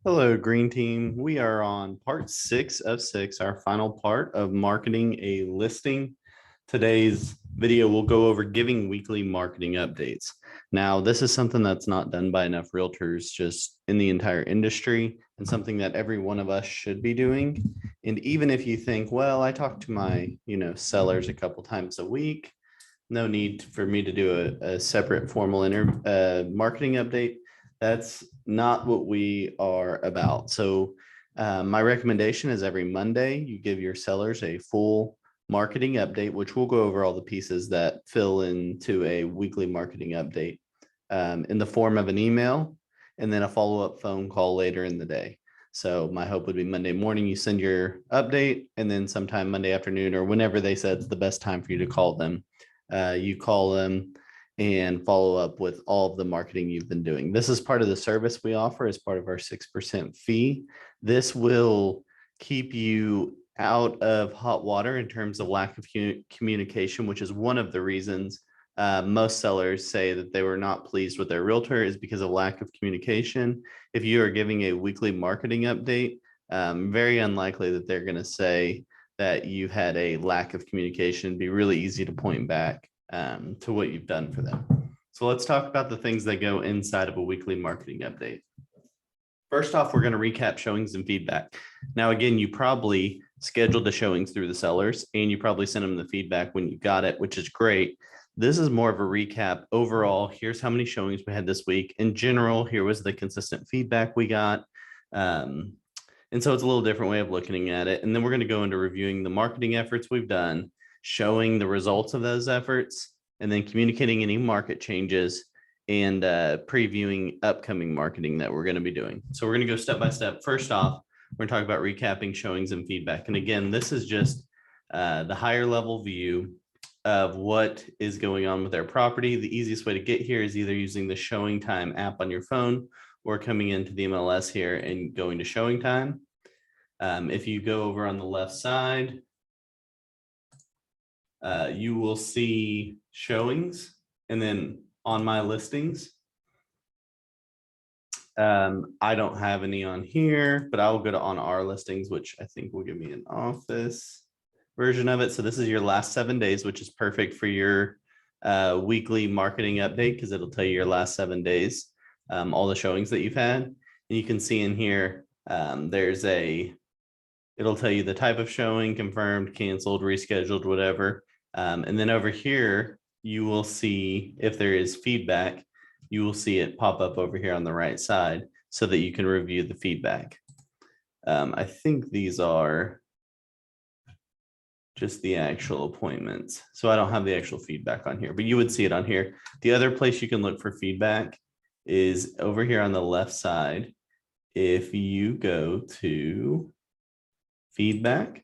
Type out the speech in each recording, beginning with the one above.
Hello, Green Team. We are on part 6 of 6, our final part of marketing a listing. Today's video will go over giving weekly marketing updates. Now, this is something that's not done by enough realtors just in the entire industry, and something that every one of us should be doing. And even if you think, well, I talk to my, sellers a couple times a week, no need for me to do a separate formal marketing update. That's not what we are about. So my recommendation is every Monday, you give your sellers a full marketing update, which we'll go over all the pieces that fill into a weekly marketing update in the form of an email and then a follow-up phone call later in the day. So my hope would be Monday morning, you send your update, and then sometime Monday afternoon or whenever they said it's the best time for you to call them, you call them and follow up with all of the marketing you've been doing. This is part of the service we offer as part of our 6% fee. This will keep you out of hot water in terms of lack of communication, which is one of the reasons most sellers say that they were not pleased with their realtor is because of lack of communication. If you are giving a weekly marketing update, very unlikely that they're going to say that you've had a lack of communication. It'd be really easy to point back to what you've done for them. So let's talk about the things that go inside of a weekly marketing update. First off, we're going to recap showings and feedback. Now, again, you probably scheduled the showings through the sellers and you probably sent them the feedback when you got it, which is great. This is more of a recap. Overall, here's how many showings we had this week. In general, here was the consistent feedback we got. And so it's a little different way of looking at it. And then we're going to go into reviewing the marketing efforts we've done, showing the results of those efforts, and then communicating any market changes and previewing upcoming marketing that we're going to be doing. So we're going to go step by step. First off, we're going to talk about recapping showings and feedback. And again, this is just the higher level view of what is going on with their property. The easiest way to get here is either using the Showing Time app on your phone or coming into the MLS here and going to Showing Time. If you go over on the left side, you will see showings, and then on my listings, I don't have any on here, but I will go to on our listings, which I think will give me an office version of it. So this is your last 7 days, which is perfect for your weekly marketing update because it'll tell you your last 7 days, all the showings that you've had. And you can see in here, it'll tell you the type of showing, confirmed, canceled, rescheduled, whatever. And then over here, you will see if there is feedback, you will see it pop up over here on the right side so that you can review the feedback. I think these are just the actual appointments. So I don't have the actual feedback on here, but you would see it on here. The other place you can look for feedback is over here on the left side. If you go to feedback,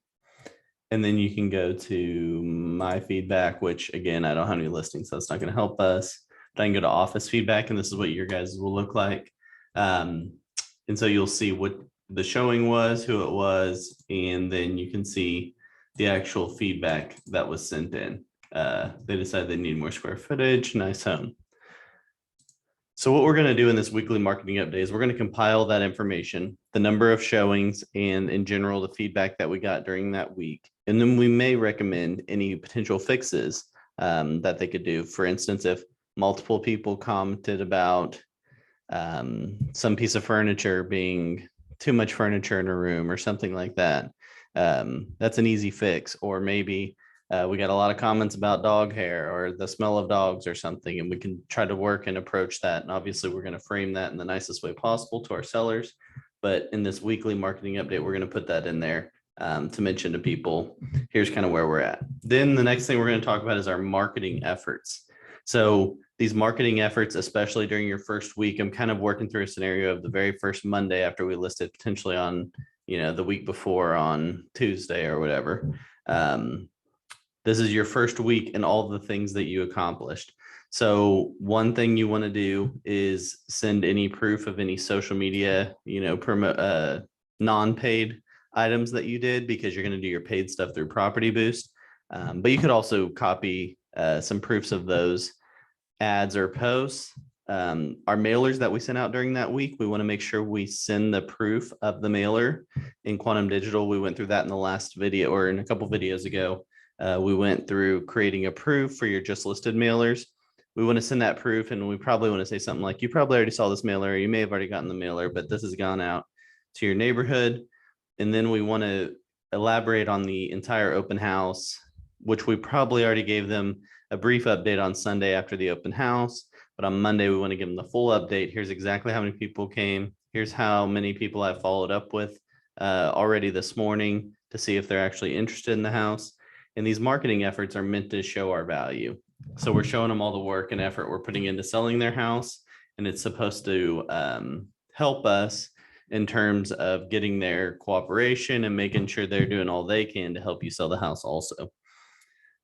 and then you can go to my feedback, which again, I don't have any listings, so it's not going to help us. But I can go to office feedback, and this is what your guys will look like. And so you'll see what the showing was, who it was, and then you can see the actual feedback that was sent in. They decided they need more square footage, nice home. So what we're going to do in this weekly marketing update is we're going to compile that information, the number of showings, and in general, the feedback that we got during that week. And then we may recommend any potential fixes that they could do. For instance, if multiple people commented about some piece of furniture being too much furniture in a room or something like that, that's an easy fix. Or maybe we got a lot of comments about dog hair or the smell of dogs or something, and we can try to work and approach that. And obviously we're going to frame that in the nicest way possible to our sellers. But in this weekly marketing update, we're going to put that in there to mention to people, here's kind of where we're at. Then the next thing we're going to talk about is our marketing efforts. So these marketing efforts, especially during your first week, I'm kind of working through a scenario of the very first Monday after we listed, potentially on, the week before on Tuesday or whatever. This is your first week and all the things that you accomplished. So one thing you want to do is send any proof of any social media, non-paid items that you did, because you're going to do your paid stuff through Property Boost. But you could also copy some proofs of those ads or posts Our mailers that we sent out during that week, we want to make sure we send the proof of the mailer in Quantum Digital. We went through that in the last video or in a couple videos ago. We went through creating a proof for your just listed mailers. We want to send that proof, and we probably want to say something like, you probably already saw this mailer, or you may have already gotten the mailer, but this has gone out to your neighborhood. And then we want to elaborate on the entire open house, which we probably already gave them a brief update on Sunday after the open house. But on Monday, we want to give them the full update. Here's exactly how many people came. Here's how many people I've followed up with already this morning to see if they're actually interested in the house. And these marketing efforts are meant to show our value. So we're showing them all the work and effort we're putting into selling their house. And it's supposed to help us in terms of getting their cooperation and making sure they're doing all they can to help you sell the house also.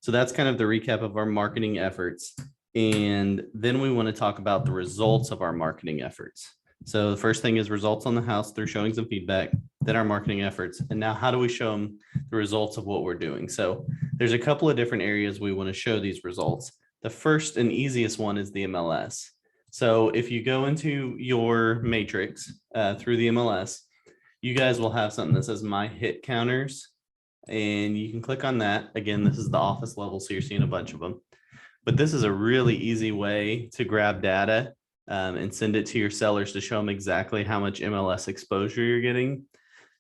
So that's kind of the recap of our marketing efforts. And then we want to talk about the results of our marketing efforts. So the first thing is results on the house through showing some feedback, then our marketing efforts. And now how do we show them the results of what we're doing? So there's a couple of different areas we want to show these results. The first and easiest one is the MLS. So if you go into your matrix through the MLS, you guys will have something that says my hit counters. And you can click on that. Again, this is the office level, so you're seeing a bunch of them. But this is a really easy way to grab data and send it to your sellers to show them exactly how much MLS exposure you're getting.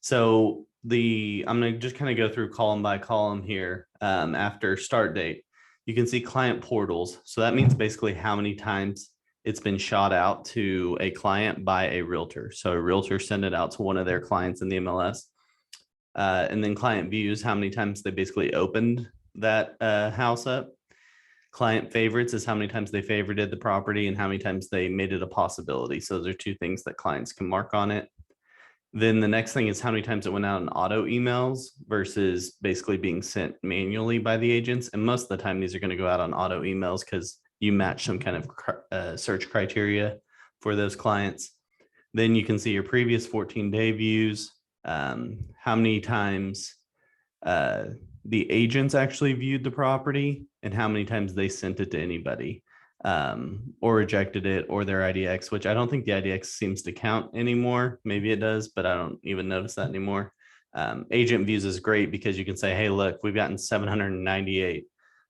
So I'm going to just kind of go through column by column here after start date. You can see client portals. So that means basically how many times it's been shot out to a client by a realtor. So a realtor sent it out to one of their clients in the MLS. And then client views, how many times they basically opened that house up. Client favorites is how many times they favorited the property and how many times they made it a possibility. So those are two things that clients can mark on it. Then the next thing is how many times it went out in auto emails versus basically being sent manually by the agents. And most of the time, these are going to go out on auto emails because you match some kind of search criteria for those clients. Then you can see your previous 14-day views, how many times the agents actually viewed the property and how many times they sent it to anybody or rejected it, or their IDX, which I don't think the IDX seems to count anymore. Maybe it does, but I don't even notice that anymore. Agent views is great because you can say, hey, look, we've gotten 798,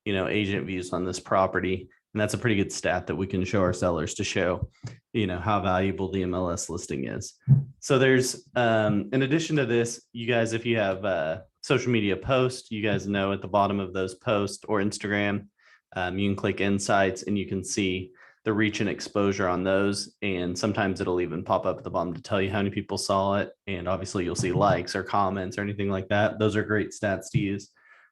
agent views on this property. And that's a pretty good stat that we can show our sellers to show, how valuable the MLS listing is. So there's, in addition to this, you guys, if you have social media posts, you guys know at the bottom of those posts or Instagram, you can click insights and you can see the reach and exposure on those. And sometimes it'll even pop up at the bottom to tell you how many people saw it. And obviously you'll see likes or comments or anything like that. Those are great stats to use.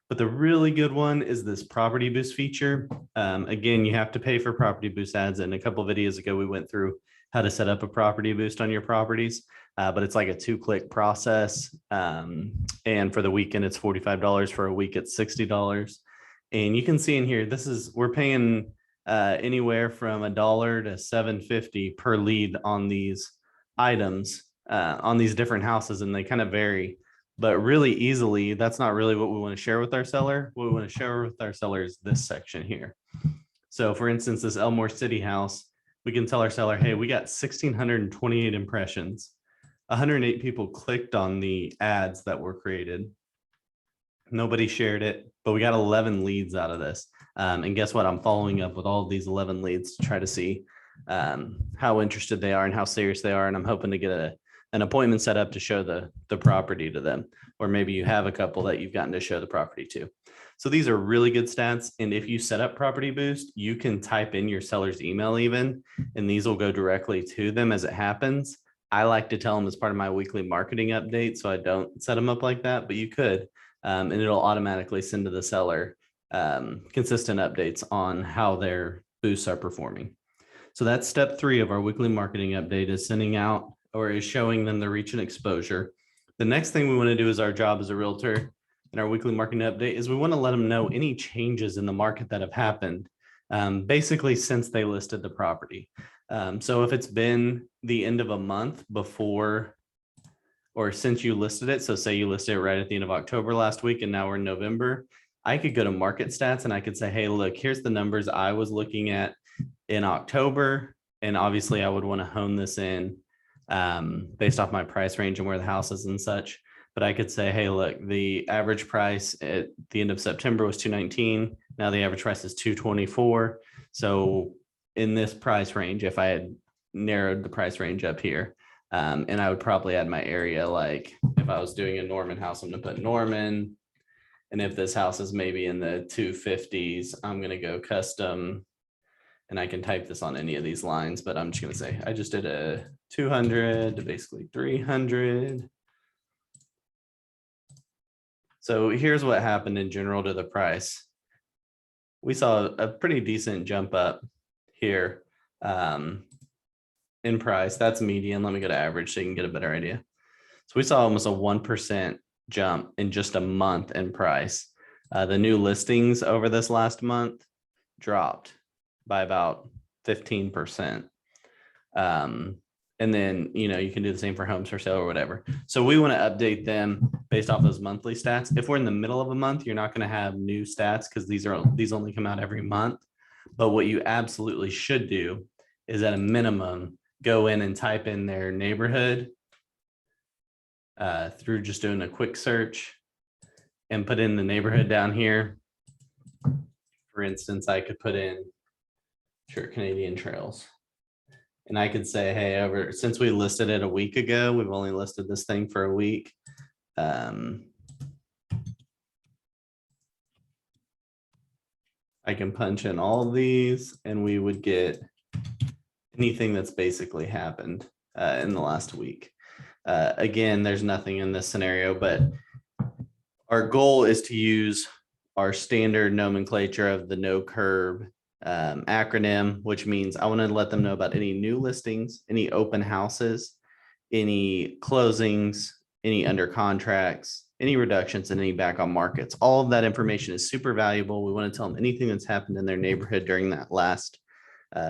But the really good one is this property boost feature. Again, you have to pay for property boost ads. And a couple of videos ago, we went through how to set up a property boost on your properties. But it's like a 2-click process. And for the weekend, it's $45. For a week, it's $60. And you can see in here, we're paying anywhere from $1 to $7.50 per lead on these items, on these different houses, and they kind of vary. But really easily, that's not really what we want to share with our seller. What we want to share with our seller is this section here. So for instance, this Elmore City house, we can tell our seller, hey, we got 1,628 impressions. 108 people clicked on the ads that were created. Nobody shared it, but we got 11 leads out of this. And guess what? I'm following up with all of these 11 leads to try to see how interested they are and how serious they are. And I'm hoping to get an appointment set up to show the property to them. Or maybe you have a couple that you've gotten to show the property to. So these are really good stats. And if you set up Property Boost, you can type in your seller's email even, and these will go directly to them as it happens. I like to tell them as part of my weekly marketing update, so I don't set them up like that, but you could. And it'll automatically send to the seller consistent updates on how their boosts are performing. So that's step 3 of our weekly marketing update, is sending out or is showing them the reach and exposure. The next thing we want to do is our job as a realtor in our weekly marketing update is we want to let them know any changes in the market that have happened basically since they listed the property. So if it's been the end of a month before or since you listed it, so say you listed it right at the end of October last week and now we're in November, I could go to market stats and I could say, hey, look, here's the numbers I was looking at in October. And obviously I would want to hone this in based off my price range and where the house is and such. But I could say, hey, look, the average price at the end of September was 219. Now the average price is 224. So in this price range, if I had narrowed the price range up here, and I would probably add my area, like if I was doing a Norman house, I'm gonna put Norman. And if this house is maybe in the 250s, I'm gonna go custom, and I can type this on any of these lines, but I'm just gonna say, I just did a 200 to basically 300. So here's what happened in general to the price. We saw a pretty decent jump up here in price. That's median. Let me go to average so you can get a better idea. So we saw almost a 1% jump in just a month in price. The new listings over this last month dropped by about 15%. And then, you can do the same for homes for sale or whatever. So we want to update them based off those monthly stats. If we're in the middle of a month, you're not going to have new stats because these only come out every month. But what you absolutely should do is at a minimum, go in and type in their neighborhood through just doing a quick search and put in the neighborhood down here. For instance, I could put in Canadian Trails. And I could say, hey, since we listed it a week ago, we've only listed this thing for a week. I can punch in all of these and we would get anything that's basically happened in the last week. Again, there's nothing in this scenario, but our goal is to use our standard nomenclature of the no curb acronym, which means I want to let them know about any new listings, any open houses, any closings, any under contracts, any reductions, and any back on markets. All of that information is super valuable. We want to tell them anything that's happened in their neighborhood during that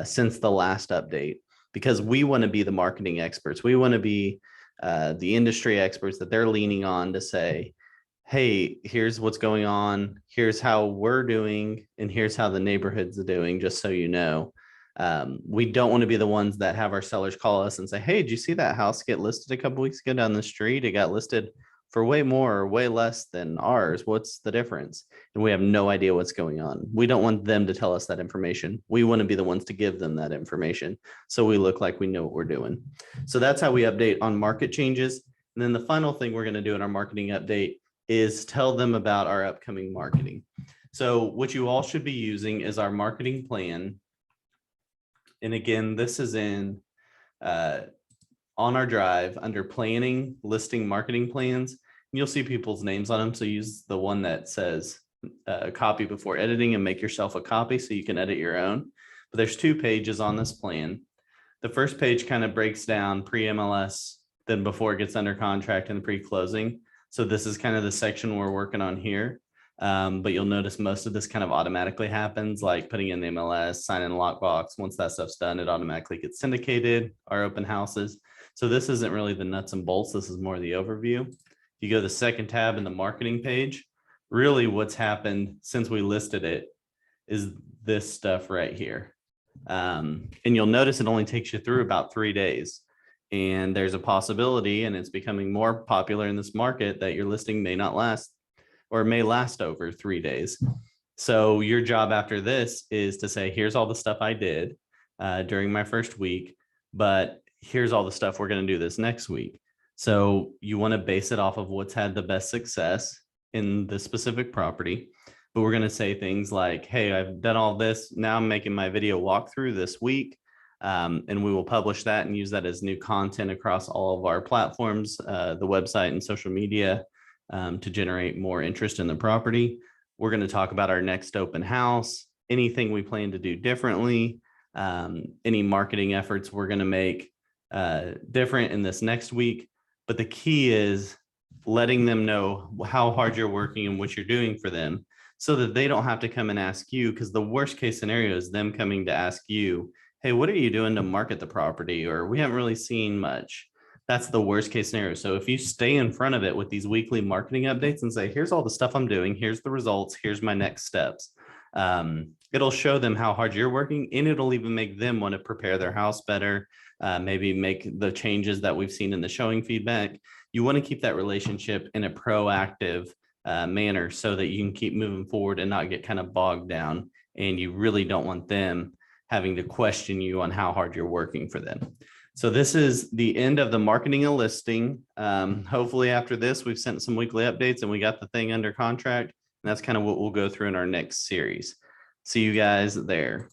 since the last update, because we want to be the marketing experts. We want to be the industry experts that they're leaning on to say, hey, here's what's going on, here's how we're doing, and here's how the neighborhood's doing, just so you know. We don't want to be the ones that have our sellers call us and say, hey, did you see that house get listed a couple weeks ago down the street? It got listed for way more or way less than ours. What's the difference? And we have no idea what's going on. We don't want them to tell us that information. We want to be the ones to give them that information, so we look like we know what we're doing. So that's how we update on market changes. And then the final thing we're going to do in our marketing update is tell them about our upcoming marketing. So what you all should be using is our marketing plan. And again, this is in on our drive under planning, listing marketing plans. You'll see people's names on them. So use the one that says copy before editing and make yourself a copy so you can edit your own. But there's 2 pages on this plan. The first page kind of breaks down pre-MLS, then before it gets under contract, and pre-closing. So this is kind of the section we're working on here. But you'll notice most of this kind of automatically happens, like putting in the MLS, sign in the lockbox. Once that stuff's done, it automatically gets syndicated, our open houses. So this isn't really the nuts and bolts. This is more the overview. You go to the second tab in the marketing page. Really what's happened since we listed it is this stuff right here. And you'll notice it only takes you through about 3 days. And there's a possibility, and it's becoming more popular in this market, that your listing may not last or may last over 3 days. So your job after this is to say, here's all the stuff I did during my first week, but here's all the stuff we're going to do this next week. So you want to base it off of what's had the best success in the specific property. But we're going to say things like, hey, I've done all this. Now I'm making my video walkthrough this week. And we will publish that and use that as new content across all of our platforms, the website and social media, to generate more interest in the property. We're going to talk about our next open house, anything we plan to do differently, any marketing efforts we're going to make different in this next week. But the key is letting them know how hard you're working and what you're doing for them, so that they don't have to come and ask you, because the worst case scenario is them coming to ask you, hey, what are you doing to market the property? Or we haven't really seen much. That's the worst case scenario. So if you stay in front of it with these weekly marketing updates and say, here's all the stuff I'm doing, here's the results, here's my next steps, It'll show them how hard you're working, and it'll even make them want to prepare their house better, maybe make the changes that we've seen in the showing feedback. You want to keep that relationship in a proactive manner so that you can keep moving forward and not get kind of bogged down. And you really don't want them having to question you on how hard you're working for them. So this is the end of the marketing a listing. Hopefully after this, we've sent some weekly updates and we got the thing under contract. And that's kind of what we'll go through in our next series. See you guys there.